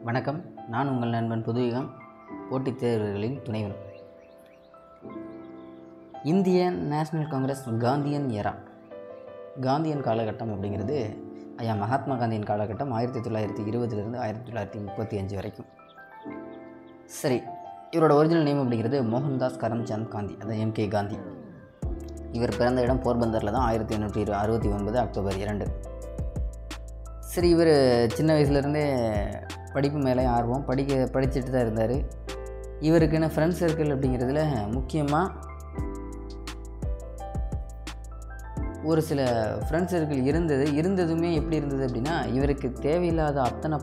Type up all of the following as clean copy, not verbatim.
வணக்கம், நான் உங்கள் நண்பன் புதுயுகம், போட்டித் தேர்வுகளின் துணைவன். Indian National Congress Gandhian era, Gandhian காலகட்டம் அப்படிங்கிறது ஐயா மகாத்மா காந்தியின் காலகட்டம் 1920 1935 வரைக்கும். சரி, இவரோட ஒரிஜினல் நேம் அப்படிங்கிறது மோகன்தாஸ் கரம்சந்த் காந்தி, அதான் எம்கே காந்தி. இவர் பிறந்த இடம் போர்பந்தரில் தான் 1869 அக்டோபர் 2. சரி, இவர் சின்ன வயசுலேருந்தே படிப்பு மேலே ஆர்வம், படிச்சுட்டு தான் இருந்தார். இவருக்குன்னு ஃப்ரெண்ட்ஸ் சர்க்கிள் அப்படிங்கிறதுல முக்கியமாக ஒரு சில ஃப்ரெண்ட்ஸ் சர்க்கிள் இருந்ததுமே எப்படி இருந்தது அப்படின்னா, இவருக்கு தேவையில்லாத அத்தனை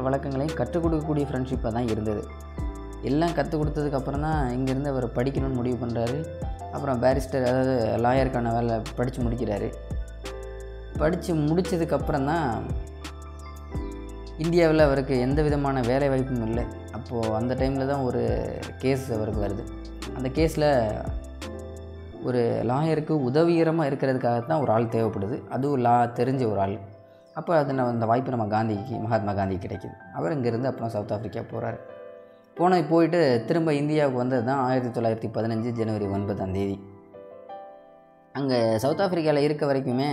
வழக்கங்களையும் கற்றுக் கொடுக்கக்கூடிய ஃப்ரெண்ட்ஷிப்பாக தான் இருந்தது. எல்லாம் கற்றுக் கொடுத்ததுக்கப்புறம் தான் இங்கேருந்து அவர் படிக்கணும்னு முடிவு பண்ணுறாரு. அப்புறம் பேரிஸ்டர், அதாவது லாயருக்கான வேலை படித்து முடிக்கிறாரு. படித்து முடித்ததுக்கப்புறம் தான் இந்தியாவில் அவருக்கு எந்த விதமான வேலை வாய்ப்பும் இல்லை. அப்போது அந்த டைமில் தான் ஒரு கேஸ் அவருக்கு வருது. அந்த கேஸில் ஒரு லாயருக்கு உதவிகரமாக இருக்கிறதுக்காகத்தான் ஒரு ஆள் தேவைப்படுது, அதுவும் தெரிஞ்ச ஒரு ஆள். அப்போ அந்த வாய்ப்பு மகாத்மா காந்திக்கு கிடைக்கிது. அவர் இங்கேருந்து அப்புறம் சவுத் ஆஃப்ரிக்கா போகிறார். போயிட்டு திரும்ப இந்தியாவுக்கு வந்தது தான் 1915 ஜனவரி 9. அங்கே சவுத் ஆஃப்ரிக்காவில் இருக்க வரைக்குமே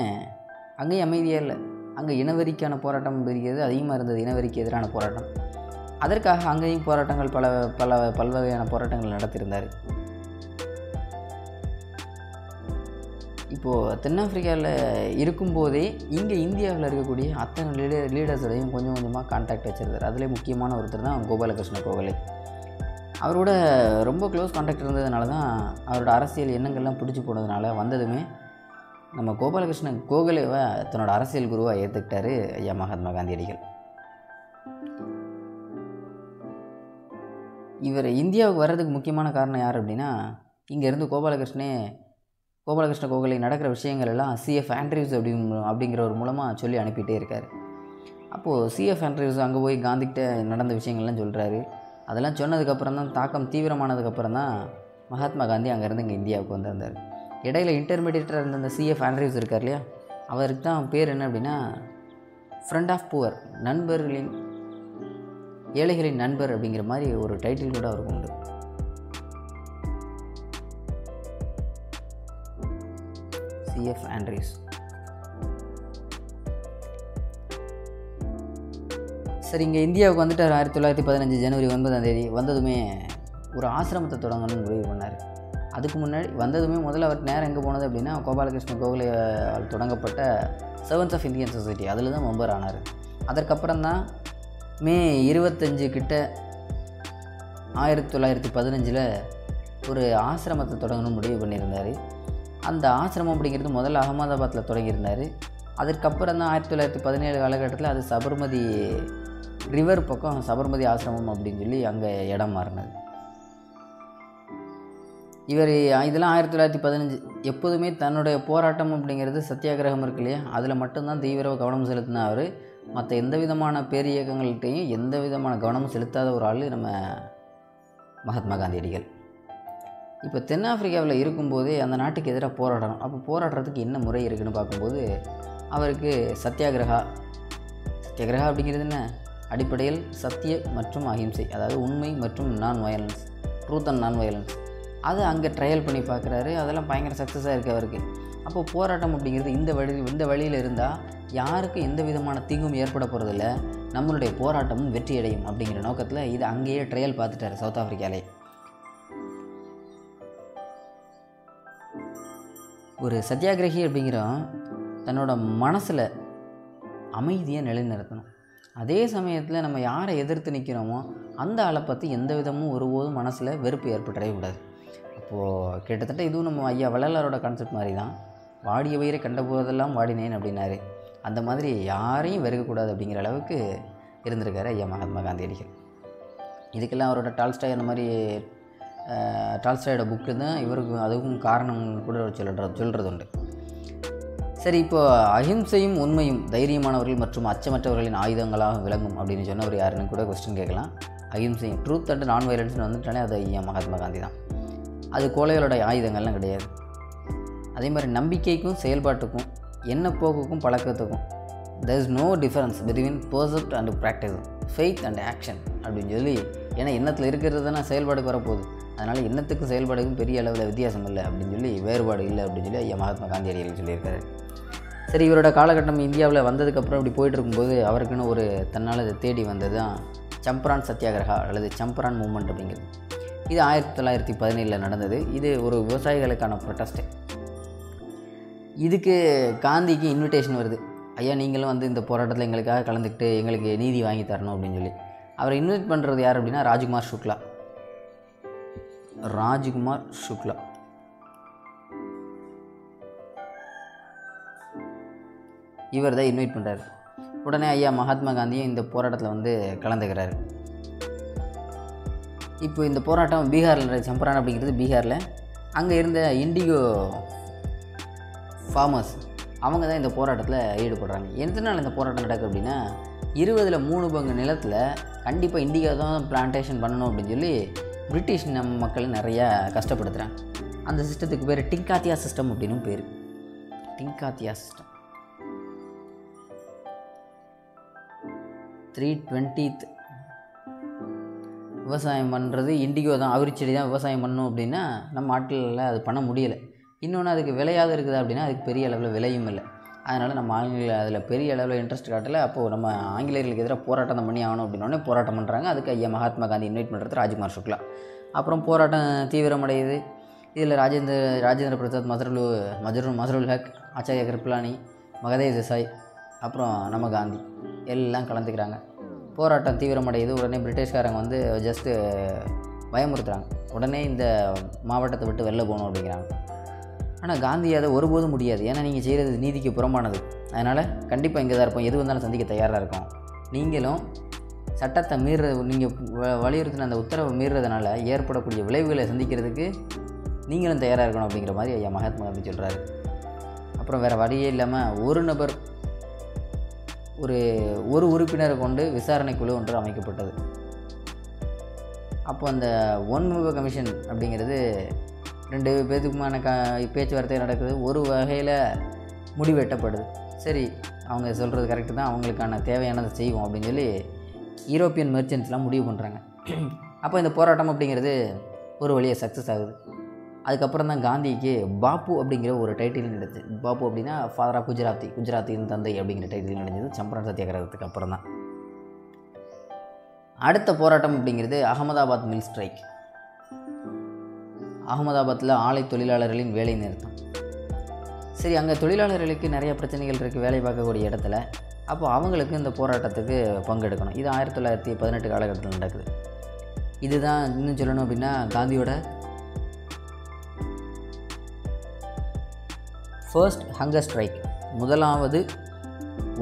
அங்கேயும் அமைதியாக இல்லை. அங்கே இனவெறிக்கான போராட்டம் இருக்கிறது அதிகமாக இருந்தது, இனவெறிக்கு எதிரான போராட்டம். அதற்காக அங்கேயும் போராட்டங்கள் பல்வகையான போராட்டங்கள் நடத்தியிருந்தார். இப்போது தென்னாப்பிரிக்காவில் இருக்கும்போதே இங்கே இந்தியாவில் இருக்கக்கூடிய அத்தனை லீடர்ஸோடையும் கொஞ்சம் கொஞ்சமாக கான்டாக்ட் வச்சுருந்தார். அதில் முக்கியமான ஒருத்தர் தான் கோபாலகிருஷ்ண கோகலே. அவரோட ரொம்ப க்ளோஸ் கான்டாக்ட் இருந்ததுனால தான் அவரோட அரசியல் எண்ணங்கள்லாம் பிடிச்சி போனதுனால வந்ததுமே நம்ம கோபாலகிருஷ்ண கோகலேவை தன்னோட அரசியல் குருவாக ஏற்றுக்கிட்டார் ஐயா மகாத்மா காந்தியடிகள். இவர் இந்தியாவுக்கு வர்றதுக்கு முக்கியமான காரணம் யார் அப்படின்னா, இங்கேருந்து கோபாலகிருஷ்ண கோகலே நடக்கிற விஷயங்கள் எல்லாம் சிஎஃப் ஆண்ட்ரியூஸ் அப்படிங்கிற ஒரு மூலமாக சொல்லி அனுப்பிட்டே இருக்கார். அப்போது சிஎஃப் ஆண்ட்ரியூஸ் அங்கே போய் காந்திக்கிட்ட நடந்த விஷயங்கள்லாம் சொல்கிறாரு. அதெல்லாம் சொன்னதுக்கப்புறம் தான், தாக்கம் தீவிரமானதுக்கப்புறம் தான் மகாத்மா காந்தி அங்கேருந்து இங்கே இந்தியாவுக்கு வந்திருந்தார். இடையில இன்டர்மீடியேட்டராக இருந்த அந்த சிஎஃப் ஆண்ட்ரியூஸ் இருக்கார் இல்லையா, அவருக்கு தான் பேர் என்ன அப்படின்னா ஃப்ரெண்ட் ஆஃப் புவர், ஏழைகளின் நண்பர் அப்படிங்கிற மாதிரி ஒரு டைட்டில் கூட அவருக்கு உண்டு. CF Andrews. சரி, இங்கே இந்தியாவுக்கு வந்துட்டார் 1915 ஜனவரி 9 வந்ததுமே ஒரு ஆசிரமத்தை தொடங்கணும்னு முடிவு பண்ணார். அதுக்கு முன்னாடி வந்ததுமே முதல்ல அவர் நேரம் எங்கே போனது அப்படின்னா, கோபாலகிருஷ்ண கோகலே தொடங்கப்பட்ட சர்வன்ஸ் ஆஃப் இந்தியன் சொசைட்டி, அதில் தான் மெம்பர் ஆனார். அதற்கப்புறம் தான் மே 25 கிட்ட 1915 ஒரு ஆசிரமத்தை தொடங்கணும்னு முடிவு பண்ணியிருந்தார். அந்த ஆசிரமம் அப்படிங்கிறது முதல்ல அகமதாபாத்தில் தொடங்கியிருந்தார். அதற்கப்புறம் தான் 1917 காலகட்டத்தில் அது சபர்மதி ரிவர் பக்கம் சபர்மதி ஆசிரமம் அப்படின்னு சொல்லி அங்கே இடம் மாறினது. இதெல்லாம் 1915. எப்போதுமே தன்னுடைய போராட்டம் அப்படிங்கிறது சத்தியாகிரகம் இருக்கு இல்லையா, அதில் மட்டும்தான் தீவிர கவனம் செலுத்தின அவர். மற்ற எந்த விதமான பேரியக்கங்கள்கிட்டையும் எந்த விதமான கவனமும் செலுத்தாத ஒரு ஆள் நம்ம மகாத்மா காந்தியடிகள். இப்போ தென்னாப்பிரிக்காவில் இருக்கும்போதே அந்த நாட்டுக்கு எதிராக போராடணும். அப்போ போராடுறதுக்கு என்ன முறை இருக்குதுன்னு பார்க்கும்போது அவருக்கு சத்தியாகிரகா அப்படிங்கிறது என்ன, அடிப்படையில் சத்திய மற்றும் அஹிம்சை, அதாவது உண்மை மற்றும் non violence, truth and non violence, அது அங்கே ட்ரையல் பண்ணி பார்க்குறாரு. அதெல்லாம் பயங்கர சக்ஸஸாக இருக்குது அவருக்கு. அப்போது போராட்டம் அப்படிங்கிறது இந்த வழியில் இருந்தால் யாருக்கும் எந்த விதமான தீங்கும் ஏற்பட போகிறதில்ல, நம்மளுடைய போராட்டமும் வெற்றி அடையும் அப்படிங்கிற நோக்கத்தில் இது அங்கேயே ட்ரையல் பார்த்துட்டார் சவுத் ஆஃப்ரிக்காலே. ஒரு சத்தியாகிரகி அப்படிங்கிறோம் தன்னோட மனசில் அமைதியை நிலைநிறுத்தணும். அதே சமயத்தில் நம்ம யாரை எதிர்த்து நிற்கிறோமோ அந்த ஆளை பற்றி எந்த விதமும் ஒருபோதும் மனசில் வெறுப்பு ஏற்படவே கூடாது. அப்போது கிட்டத்தட்ட இதுவும் நம்ம ஐயா வள்ளலாரோட கான்செப்ட் மாதிரி தான், வாடிய வயிறை கண்ட போதெல்லாம் வாடினேன் அப்படின்னாரு. அந்த மாதிரி யாரையும் வெறுக்கக்கூடாது அப்படிங்கிற அளவுக்கு இருந்திருக்காரு ஐயா மகாத்மா காந்தியடிகள். இதுக்கெல்லாம் அவரோட டால்ஸ்டாய் அந்த மாதிரி டால்ஸ்டாயோட புக்கு தான் இவருக்கு அதுக்கும் காரணம் கூட சொல்கிறது உண்டு. சரி, இப்போது அஹிம்சையும் உண்மையும் தைரியமானவர்கள் மற்றும் அச்சமற்றவர்களின் ஆயுதங்களாக விளங்கும் அப்படின்னு சொன்னவர் யாருன்னு கூட கொஸ்டின் கேட்கலாம். அஹிம்சையும் ட்ரூத் அண்ட் நான் வயலன்ஸ்னு வந்துட்டாலே அது ஐயா மகாத்மா காந்தி தான். அது கோழைகளோட ஆயுதங்கள்லாம் கிடையாது. அதே மாதிரி நம்பிக்கைக்கும் செயல்பாட்டுக்கும் எண்ணப்போக்குக்கும் பழக்கத்துக்கும் there is no difference between percept and practice, faith and action அப்படின்னு சொல்லி, ஏன்னா எண்ணத்தில் இருக்கிறது தானே செயல்பாடுக்கு வரப்போகுது, அதனால் எண்ணத்துக்கும் செயல்பாடுக்கும் பெரிய அளவில் வித்தியாசம் இல்லை அப்படின்னு சொல்லி, வேறுபாடு இல்லை அப்படின்னு சொல்லி ஐயா மகாத்மா காந்தியடிகள் சொல்லியிருக்காரு. சரி, இவரோட காலகட்டம் இந்தியாவில் வந்ததுக்கப்புறம் இப்படி போயிட்டு இருக்கும்போது அவருக்குன்னு ஒரு தன்னால் அதை தேடி வந்தது தான் சம்பரான் சத்தியாகிரகா அல்லது சம்பரான் மூமெண்ட் அப்படிங்கிறது. இது 1917 நடந்தது. இது ஒரு விவசாயிகளுக்கான ப்ரொட்டஸ்ட்டு. இதுக்கு காந்திக்கு இன்விடேஷன் வருது, ஐயா நீங்களும் வந்து இந்த போராட்டத்தில் எங்களுக்காக கலந்துக்கிட்டு எங்களுக்கு நீதி வாங்கி தரணும் அப்படின்னு சொல்லி. அவரை இன்வைட் பண்ணுறது யார் அப்படின்னா ராஜ்குமார் சுக்லா. இவர் தான் இன்வைட் பண்ணுறாரு. உடனே ஐயா மகாத்மா காந்தியும் இந்த போராட்டத்தில் வந்து கலந்துக்கிறாரு. இப்போ இந்த போராட்டம் பீகாரில், சம்பரான் அப்படிங்கிறது பீகாரில். அங்கே இருந்த இண்டிகோ ஃபார்மர்ஸ் அவங்க தான் இந்த போராட்டத்தில் ஈடுபடுறாங்க. எதனால் இந்த போராட்டம் நடக்குது அப்படின்னா, 20ல் 3 பங்கு நிலத்தில் கண்டிப்பாக இண்டிகோ தான் பிளான்டேஷன் பண்ணணும் அப்படின்னு சொல்லி பிரிட்டிஷ் நம்ம மக்கள் நிறையா கஷ்டப்படுத்துகிறாங்க. அந்த சிஸ்டத்துக்கு பேர் டிங்காத்தியா சிஸ்டம் அப்படின்னு பேர். டிங்காத்தியா சிஸ்டம் 320th விவசாயம் பண்ணுறது இண்டிகோ தான், அவிரிச்செடி தான் விவசாயம் பண்ணணும் அப்படின்னா நம்ம ஆட்களில் அது பண்ண முடியலை. இன்னொன்று அதுக்கு விலையாக இருக்குது அப்படின்னா அதுக்கு பெரிய அளவில் விலையும் இல்லை. அதனால் நம்ம அதில் பெரிய அளவில் இன்ட்ரெஸ்ட் காட்டலை. அப்போது நம்ம ஆங்கிலேயர்களுக்கு எதிராக போராட்டம் பண்ணி ஆகணும் அப்படின்னோடனே போராட்டம் பண்ணுறாங்க. அதுக்கு ஐயா மகாத்மா காந்தி இன்வைட் பண்ணுறது ராஜ்குமார் சுக்லா. அப்புறம் போராட்டம் தீவிரமடையுது. இதில் ராஜேந்திர பிரசாத், மசருல் ஹக், ஆச்சாரிய கிருப்லானி, மகதேவ் தேசாய், அப்புறம் நம்ம காந்தி எல்லாம் கலந்துக்கிறாங்க. போராட்டம் தீவிரமடையுது. உடனே பிரிட்டிஷ்காரங்க வந்து ஜஸ்ட்டு பயமுறுத்துகிறாங்க, உடனே இந்த மாவட்டத்தை விட்டு வெளில போகணும் அப்படிங்கிறாங்க. ஆனால் காந்தி அதை ஒருபோதும் முடியாது, ஏன்னா நீங்கள் செய்கிறது நீதிக்கு புறம்பானது, அதனால் கண்டிப்பாக இங்கே தான் இருப்போம், எது வந்தாலும் சந்திக்க தயாராக இருக்கும், நீங்களும் சட்டத்தை நீங்கள் வலியுறுத்தின அந்த உத்தரவை மீறுறதுனால ஏற்படக்கூடிய விளைவுகளை சந்திக்கிறதுக்கு நீங்களும் தயாராக இருக்கணும் அப்படிங்கிற மாதிரி ஐயா மகாத்மா காந்தி சொல்கிறாரு. அப்புறம் வேறு வழியே இல்லாமல் ஒரு உறுப்பினரை கொண்டு விசாரணை குழு ஒன்று அமைக்கப்பட்டது. அப்போ அந்த ஒன்முக கமிஷன் அப்படிங்கிறது 2 பேருக்குமான பேச்சுவார்த்தை நடக்குது. ஒரு வகையில் முடிவெட்டப்படுது. சரி, அவங்க சொல்கிறது கரெக்டு தான், அவங்களுக்கான தேவையானதை செய்வோம் அப்படின்னு சொல்லி யூரோப்பியன் மெர்ச்சன்ட்ஸ்லாம் முடிவு பண்ணுறாங்க. அப்போ இந்த போராட்டம் அப்படிங்கிறது ஒரு வழியாக சக்ஸஸ் ஆகுது. அதுக்கப்புறம் தான் காந்திக்கு பாப்பு அப்படிங்கிற ஒரு டைட்டில் கிடைச்சு. பாப்பு அப்படின்னா ஃபாதர் ஆஃப் குஜராத்தின் தந்தை அப்படிங்கிற டைட்டில் கிடைச்சது சம்பரான் சத்தியாகிரகத்துக்கு அப்புறம் தான். அடுத்த போராட்டம் அப்படிங்கிறது அகமதாபாத் மில் ஸ்ட்ரைக். அகமதாபாத்தில் ஆலை தொழிலாளர்களின் வேலை நிறுத்தம். சரி, அங்கே தொழிலாளர்களுக்கு நிறைய பிரச்சனைகள் இருக்குது வேலை பார்க்கக்கூடிய இடத்துல. அப்போ அவங்களுக்கு இந்த போராட்டத்துக்கு பங்கெடுக்கணும். இது 1918 காலகட்டத்தில் நடக்குது. இதுதான் இன்னும் சொல்லணும் அப்படின்னா காந்தியோட ஃபர்ஸ்ட் ஹங்கர் ஸ்ட்ரைக், முதலாவது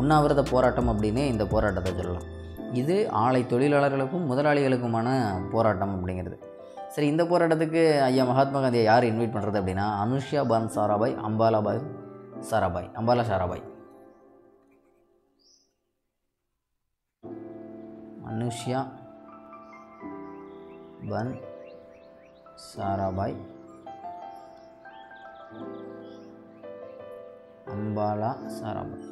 உண்ணாவிரத போராட்டம் அப்படின்னு இந்த போராட்டத்தை சொல்லலாம். இது ஆலை தொழிலாளர்களுக்கும் முதலாளிகளுக்குமான போராட்டம் அப்படிங்கிறது. சரி, இந்த போராட்டத்துக்கு ஐயா மகாத்மா காந்தியை யார் இன்வைட் பண்ணுறது அப்படின்னா அனுஷ்யா பான் சாராபாய், அம்பாலா சாராபாய். அனுஷ்யா பன் சாராபாய், அம்பாலா சாராபாய்,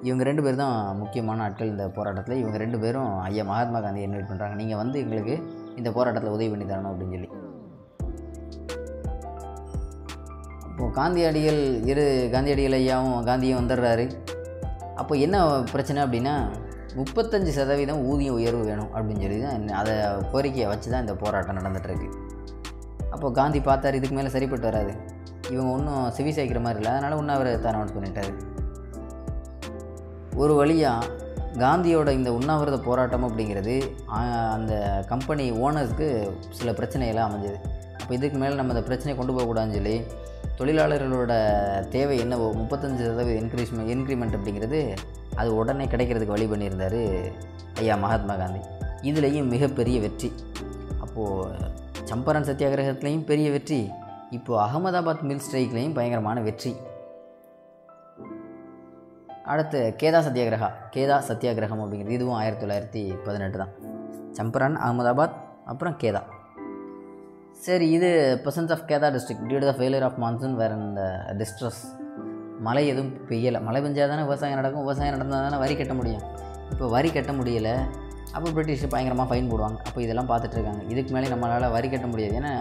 இவங்க 2 பேர் தான் முக்கியமான ஆட்கள் இந்த போராட்டத்தில். இவங்க 2 பேரும் ஐயா மகாத்மா காந்தியை இன்வைட் பண்ணுறாங்க, நீங்கள் வந்து எங்களுக்கு இந்த போராட்டத்தில் உதவி பண்ணி தரணும் அப்படின்னு சொல்லி. அப்போது காந்தியடிகள் ஐயாவும் காந்தியும் வந்துடுறாரு. அப்போ என்ன பிரச்சனை அப்படின்னா 35% ஊதிய உயர்வு வேணும் அப்படின்னு சொல்லி தான் அதை கோரிக்கையை வச்சு தான் இந்த போராட்டம் நடந்துகிட்ருக்கு. அப்போது காந்தி பார்த்தார், இதுக்கு மேலே சரிப்பட்டு வராது, இவங்க ஒன்றும் செவி சாய்க்கிற மாதிரி இல்லை, அதனால் ஒன்று அவர் அனௌன்ஸ் பண்ணிட்டார். ஒரு வழியாக காந்தியோட இந்த உண்ணாவிரத போராட்டம் அப்படிங்கிறது அந்த கம்பெனி ஓனர்ஸ்க்கு சில பிரச்சனைகளாக அமைஞ்சது. அப்போ இதுக்கு மேலே நம்ம அந்த பிரச்சனையை கொண்டு போகக்கூடாதுன்னு சொல்லி தொழிலாளர்களோட தேவை என்னவோ 35% இன்க்ரிமெண்ட் அப்படிங்கிறது அது உடனே கிடைக்கிறதுக்கு வழி பண்ணியிருந்தார் ஐயா மகாத்மா காந்தி. இதுலேயும் மிகப்பெரிய வெற்றி. அப்போது சம்பரான் சத்தியாகிரகத்துலேயும் பெரிய வெற்றி, இப்போது அகமதாபாத் மில் ஸ்ட்ரைக்லேயும் பயங்கரமான வெற்றி. அடுத்து கேதா சத்தியாகிரகம் அப்படிங்கிறது இதுவும் 1918 தான். சம்பரான், அகமதாபாத், அப்புறம் கேதா. சரி, இது persons of Kheda district due to the failure of monsoon were இந்த டிஸ்ட்ரெஸ். மழை எதுவும் பெய்யலை. மழை பெஞ்சால் தானே விவசாயம் நடக்கும், விவசாயம் நடந்தால் தானே வரி கட்ட முடியும். இப்போ வரி கட்ட முடியலை, அப்போ பிரிட்டிஷ் பயங்கரமாக ஃபைன் போடுவாங்க. அப்போ இதெல்லாம் பார்த்துட்ருக்காங்க. இதுக்கு மேலே நம்மளால் வரி கட்ட முடியாது. ஏன்னா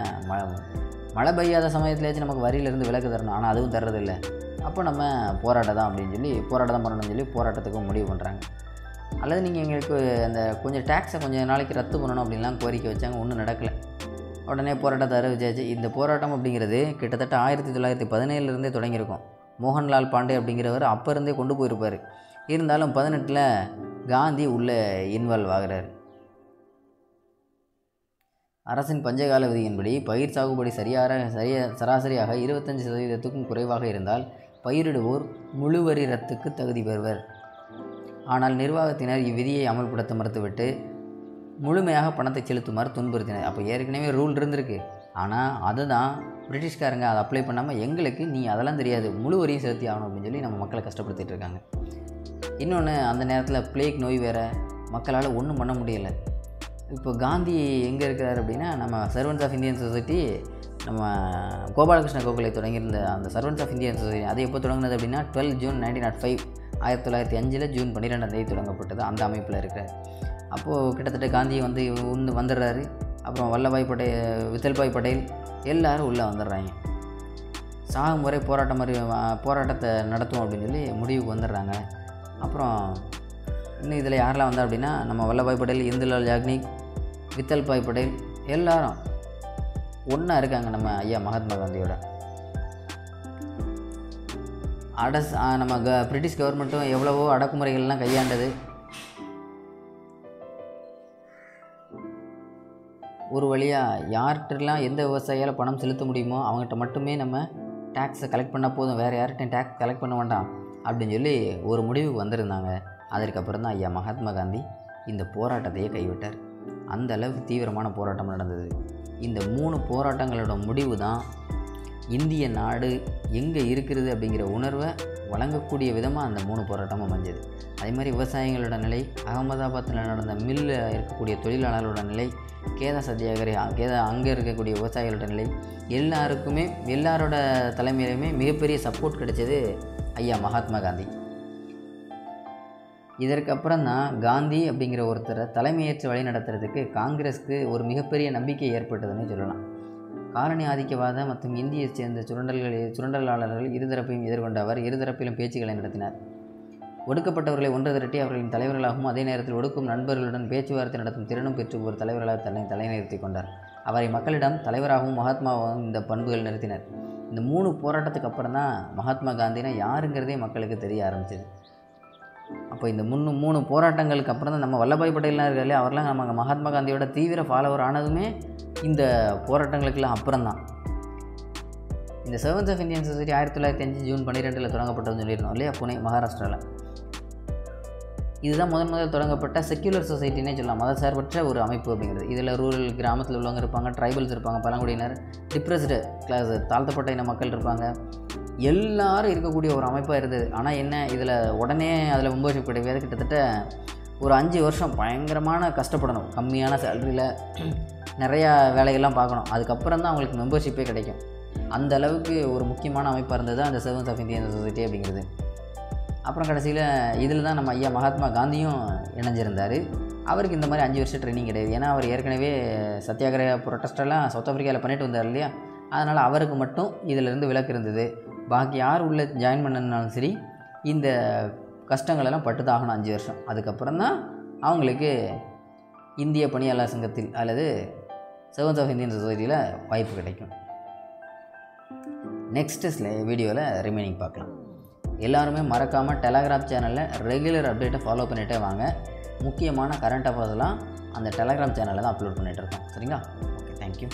மழை பெய்யாத சமயத்துலேயாச்சும் நமக்கு வரியிலேருந்து விலக்கு தரணும், ஆனால் அதுவும் தர்றதில்லை. அப்போ நம்ம போராட்டம் தான் அப்படின்னு சொல்லி போராட்டம் பண்ணணும்னு சொல்லி போராட்டத்துக்கும் முடிவு பண்ணுறாங்க. அல்லது நீங்கள் எங்களுக்கு அந்த கொஞ்சம் டேக்ஸை கொஞ்சம் நாளைக்கு ரத்து பண்ணணும் அப்படின்லாம் கோரிக்கை வச்சாங்க. ஒன்றும் நடக்கலை. உடனே போராட்டத்தை அறிவிச்சாச்சு. இந்த போராட்டம் அப்படிங்கிறது கிட்டத்தட்ட 1917 தொடங்கியிருக்கும். மோகன்லால் பாண்டே அப்படிங்கிறவர் அப்போ இருந்தே கொண்டு போயிருப்பார். இருந்தாலும் 18 காந்தி உள்ளே இன்வால்வ் ஆகிறார். அரசின் பஞ்சகால விதியின்படி பயிர் சாகுபடி சராசரியாக 25% குறைவாக இருந்தால் பயிரிடுவோர் முழு வரி ரத்துக்கு தகுதி பெறுவர். ஆனால் நிர்வாகத்தினர் இவ்விதியை அமல்படுத்த மறுத்துவிட்டு முழுமையாக பணத்தை செலுத்துமாறு துன்புறுத்தினர். அப்போ ஏற்கனவே ரூல் இருந்திருக்கு, ஆனால் அதுதான் பிரிட்டிஷ்காரங்க அதை அப்ளை பண்ணாமல் எங்களுக்கு நீ அதெல்லாம் தெரியாது, முழு வரியும் செலுத்தி ஆகணும் அப்படின்னு சொல்லி நம்ம மக்களை கஷ்டப்படுத்திட்டு இருக்காங்க. இன்னொன்று, அந்த நேரத்தில் பிளேக் நோய் வேறு, மக்களால் ஒன்றும் பண்ண முடியலை. இப்போ காந்தி எங்கே இருக்கிறார் அப்படின்னா, நம்ம சர்வன்ஸ் ஆஃப் இந்தியன் சொசைட்டி, நம்ம கோபாலகிருஷ்ண கோகலே தொடங்கியிருந்த அந்த சர்வன்ஸ் ஆஃப் இந்தியன் சொசைட்டி அது எப்போ தொடங்கினது அப்படின்னா 12 ஜூன் 1905 1905 ஜூன் 12 தொடங்கப்பட்டது. அந்த அமைப்பில் இருக்கிறார். அப்போது கிட்டத்தட்ட காந்தி வந்துடுறாரு. அப்புறம் வல்லபாய் பட்டேல், வித்தல்பாய் பட்டேல் எல்லோரும் உள்ளே வந்துடுறாங்க. சாகும் வரை போராட்டத்தை நடத்தும் அப்படின்னு சொல்லி முடிவுக்கு வந்துடுறாங்க. அப்புறம் இன்னும் இதில் யாரெல்லாம் வந்தா அப்படின்னா, நம்ம வல்லபாய் பட்டேல், இந்துலால் யாக்னிக், வித்தல்பாய் பட்டேல் எல்லாரும் ஒன்றா இருக்காங்க நம்ம ஐயா மகாத்மா காந்தியோட. நம்ம பிரிட்டிஷ் கவர்மெண்ட்டும் எவ்வளவோ அடக்குமுறைகள்லாம் கையாண்டது. ஒரு வழியாக யார்கிட்டலாம் எந்த விவசாயியால் பணம் செலுத்த முடியுமோ அவங்ககிட்ட மட்டுமே நம்ம டேக்ஸை கலெக்ட் பண்ணால் போதும், வேறு யார்கிட்டையும் டேக்ஸ் கலெக்ட் பண்ண வேண்டாம் அப்படின்னு சொல்லி ஒரு முடிவுக்கு வந்திருந்தாங்க. அதற்கப்புறம் தான் ஐயா மகாத்மா காந்தி இந்த போராட்டத்தையே கைவிட்டார். அந்த அளவுக்கு தீவிரமான போராட்டம் நடந்தது. இந்த 3 போராட்டங்களோட முடிவு தான் இந்திய நாடு எங்கே இருக்கிறது அப்படிங்கிற உணர்வை வழங்கக்கூடிய விதமாக அந்த 3 போராட்டமும் அமைஞ்சது. அதே மாதிரி விவசாயிகளோட நிலை, அகமதாபாத்தில் நடந்த மில்லில் இருக்கக்கூடிய தொழிலாளர்களோட நிலை, கேதா சத்தியாகிரக அங்கே இருக்கக்கூடிய விவசாயிகளோட நிலை, எல்லாரோட தலைமையிலுமே மிகப்பெரிய சப்போர்ட் கிடைச்சது ஐயா மகாத்மா காந்தி. இதற்கப்புறம் தான் காந்தி அப்படிங்கிற ஒருத்தரை தலைமையேற்று வழி நடத்துறதுக்கு காங்கிரஸுக்கு ஒரு மிகப்பெரிய நம்பிக்கை ஏற்பட்டதுன்னு சொல்லலாம். காலனி ஆதிக்கவாத மற்றும் இந்தியை சேர்ந்த சுரண்டலாளர்கள் இருதரப்பையும் எதிர்கொண்ட அவர் இருதரப்பிலும் பேச்சுக்களை நடத்தினார். ஒடுக்கப்பட்டவர்களை ஒன்று திரட்டி அவர்களின் தலைவர்களாகவும் அதே நேரத்தில் ஒடுக்கும் நண்பர்களுடன் பேச்சுவார்த்தை நடத்தும் திறனும் பெற்று ஒரு தலைவர்களாக தலைநிறுத்தி கொண்டார். அவரை மக்களிடம் தலைவராகவும் மகாத்மாவாகவும் இந்த பண்புகள் நிறுத்தினர். இந்த 3 போராட்டத்துக்கு அப்புறம் தான் மகாத்மா காந்தினா யாருங்கிறதே மக்களுக்கு தெரிய ஆரம்பிச்சது. அப்போ இந்த 3 போராட்டங்களுக்கு அப்புறம் தான் நம்ம வல்லபாய் பட்டேல்லாம் இருக்காரு, அவர்லாம் நம்ம மகாத்மா காந்தியோட தீவிர ஃபாலோவர் ஆனதுமே இந்த போராட்டங்களுக்கெல்லாம் அப்புறம் தான். இந்த servants of Indian society 1905 June 12 தொடங்கப்பட்டதுன்னு சொல்லியிருந்தோம் இல்லையா, புனே மகாராஷ்டிராவில். இதுதான் முதல் தொடங்கப்பட்ட செக்யூலர் சொசைட்டினே சொல்லலாம், மதசார்பற்ற ஒரு அமைப்பு அப்படிங்கிறது. இதில் ரூரல் கிராமத்தில் உள்ளவங்க இருப்பாங்க, ட்ரைபல்ஸ் இருப்பாங்க, பழங்குடியினர், டிப்ரெஸ்டு கிளாஸ், தாழ்த்தப்பட்ட இன மக்கள் இருப்பாங்க, எல்லாரும் இருக்கக்கூடிய ஒரு அமைப்பாக இருந்தது. ஆனால் என்ன, இதில் உடனே அதில் மெம்பர்ஷிப் கிடையாது. கிட்டத்தட்ட ஒரு 5 வருஷம் பயங்கரமான கஷ்டப்படணும், கம்மியான சேலரியில் நிறையா வேலைகள்லாம் பார்க்கணும். அதுக்கப்புறம் தான் அவங்களுக்கு மெம்பர்ஷிப்பே கிடைக்கும். அந்த அளவுக்கு ஒரு முக்கியமான அமைப்பாக இருந்தது அந்த சர்வன்ஸ் ஆஃப் இந்தியன் சொசைட்டி அப்படிங்கிறது. அப்புறம் கடைசியில் இதில் தான் நம்ம ஐயா மகாத்மா காந்தியும் இணைஞ்சிருந்தார். அவருக்கு இந்த மாதிரி 5 வருஷம் ட்ரைனிங் கிடையாது. ஏன்னா அவர் ஏற்கனவே சத்தியாகிரக ப்ரொட்டஸ்டெல்லாம் சவுத் ஆஃப்ரிக்காவில் பண்ணிட்டு வந்தார் இல்லையா, அதனால் அவருக்கு மட்டும் இதிலேருந்து விலக்கு இருந்தது. பாக்கி யார் உள்ளே ஜாயின் பண்ணனாலும் சரி இந்த கஷ்டங்களெல்லாம் பட்டு தான் ஆகணும் 5 வருஷம். அதுக்கப்புறம் தான் அவங்களுக்கு இந்திய பணியாளர் சங்கத்தில் அல்லது சர்வன்ஸ் ஆஃப் இந்தியன் சொசைட்டியில் வாய்ப்பு கிடைக்கும். நெக்ஸ்ட் வீடியோவில் ரிமைனிங் பார்க்கலாம். எல்லாருமே மறக்காமல் டெலகிராம் சேனலில் ரெகுலர் அப்டேட்டை ஃபாலோ பண்ணிகிட்டே வாங்க. முக்கியமான கரண்ட் அஃபேர்ஸ்லாம் அந்த டெலகிராம் சேனலில் தான் அப்லோட் பண்ணிகிட்டு இருக்கோம். சரிங்களா? Okay, thank you.